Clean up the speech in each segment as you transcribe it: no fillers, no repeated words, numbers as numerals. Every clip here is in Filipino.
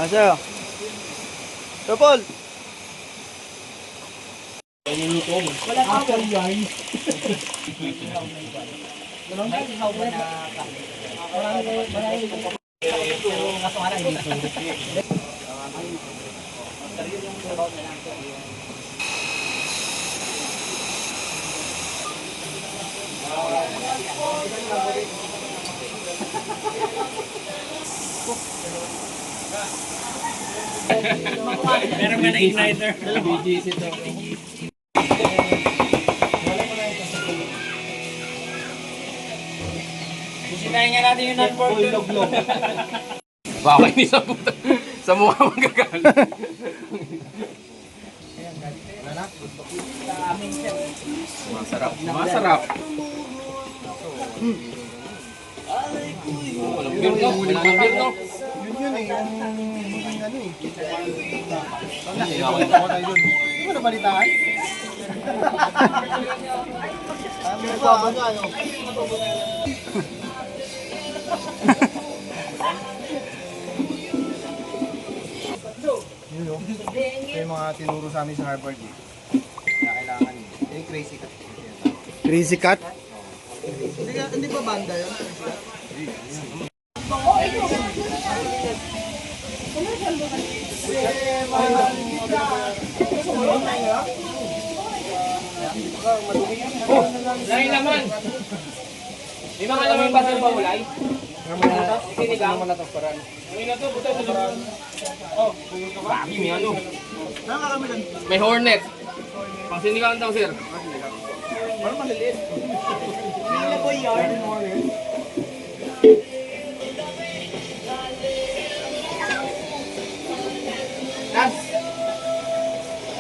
Asa? Topol! Wala ka po. Meron ka na igniter. BGC to. Sisitahin nga natin yung non-board. Baka hindi sa puta. Sa mukha magagalit. Masarap. Masarap. Walang beer no? Walang beer no? Yun eh. Ano eh. Nakita ko tayo dun. Di ba nabalitaan? Ano ba? Ano? Yun o. Ito yung mga tinuro sa amin sa Harvard eh. Kaya kailangan yun. Yung crazy cut. Crazy cut? Hindi ba banda yun? Lain naman. Di ba nga naman ba sa bawalay? Sinigang. Ano na to? Buta sa paraan. Oh, bagi may ano. May hornet. Pang sinigang daw, sir. Parang maliliit. Hindi po yard in hornet.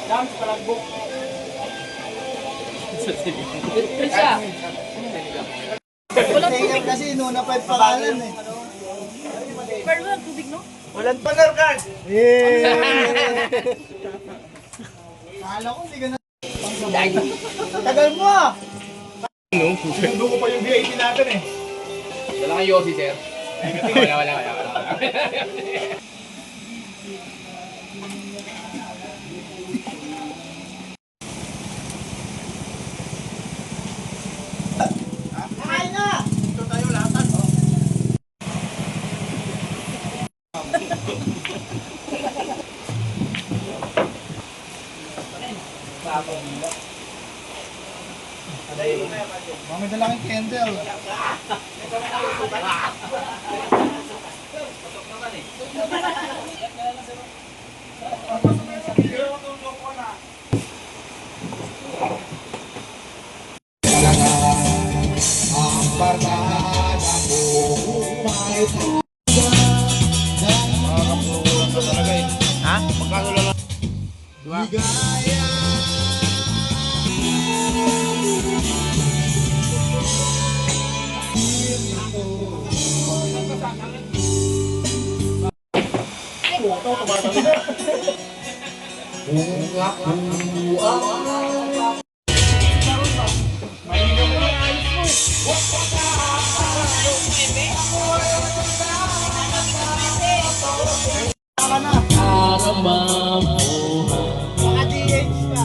Dams, palagbok. Isa. Sa'yo kasi no, na-5 pangalan eh. Pero wala tubig, no? Walang panarkan! Yeah! Akala ko hindi ka na... Tagal mo ah! Sinundo ko pa yung VIP natin eh. Wala kang Yossi, sir. Wala. Kain na! Ito tayo lahat oh. Mami dala kang candle. Ha? Magkano lang? Dua. Mga DH ka.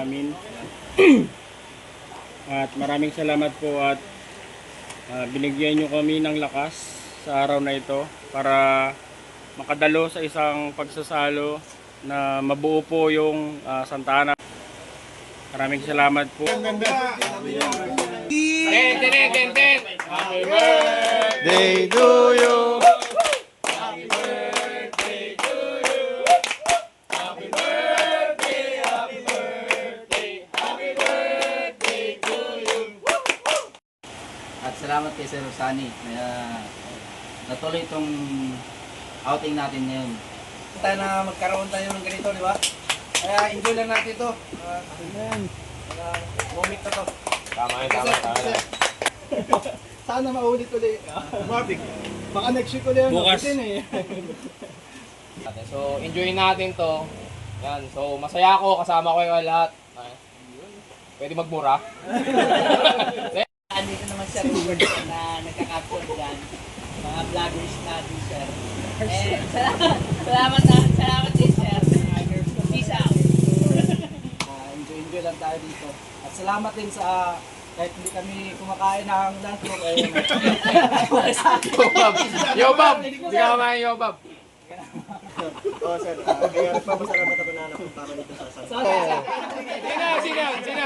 Amin. At maraming salamat po at binigyan nyo kami ng lakas sa araw na ito para makadalo sa isang pagsasalo na mabuo po yung Santa Ana. Maraming salamat po. Happy birthday to you. Happy birthday to you. Happy birthday, happy birthday, happy birthday to you. At salamat kay Sir Rosani na natuloy itong outing natin ngayon. Tayo na magkaroon tayo ng ganito, di ba? Kaya enjoy lang natin ito. Moment na to. Tama. Sana maulit ulit. Mavic. Baka next week ulit. Bukas. So, enjoy natin to. Yan. So, masaya ako. Kasama ko yung lahat. Ay, pwede magmura. Andito naman si Robert na nagka-capture dyan. Mga vloggers natin, sir. Salamat din, sir. Peace out. Enjoy lang tayo dito. At salamat din sa kahit hindi kami kumakain ng lunch mo kayo. Yo, Bob! Hindi ka kumain, Yo, Bob. Oo, sir. Kaya nagpapasalamat ako na napunta ka dito sa San. Sino?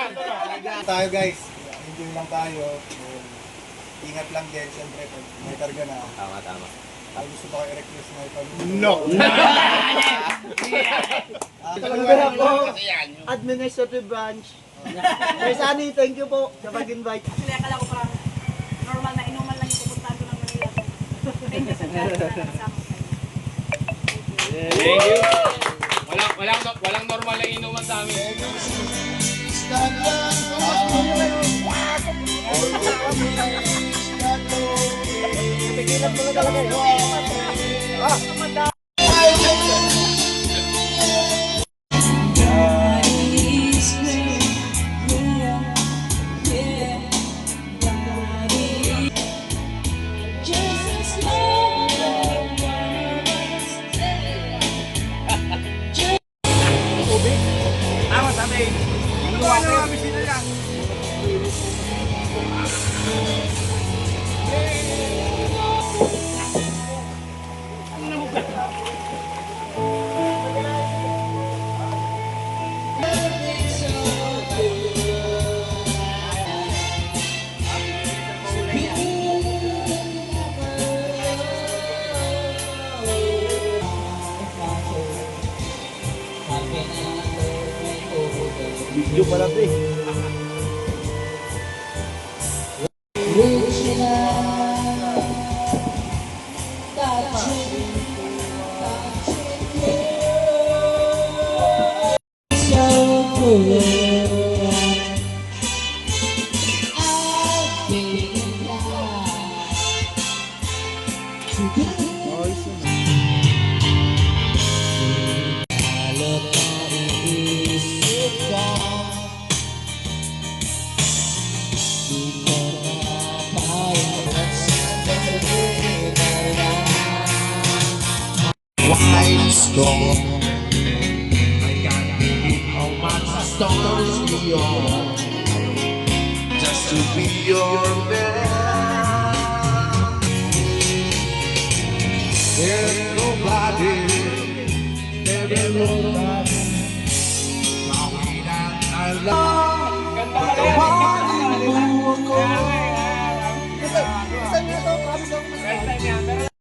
Tayo guys. Enjoy lang tayo. Ingat lang din, siyempre, pag may karga na. Tama. Ay, gusto ba kayo i-request na ito? No! Talaga po, administrative branch. Sir Sunny, thank you po sa pag-invite. Actually, akala ko parang normal na inuman lang yung pupuntahan ko ng Manila. Thank you sa vlog na nakasama ko kayo. Thank you. Walang normal na inuman sa amin. Pigilan mo na talaga yun. Video pala ito eh. White storm. I gotta be how much stars beyond just to be your man. There's nobody, there's nobody. I love. Kasi, kasi nito, promise ako. First time yan, pero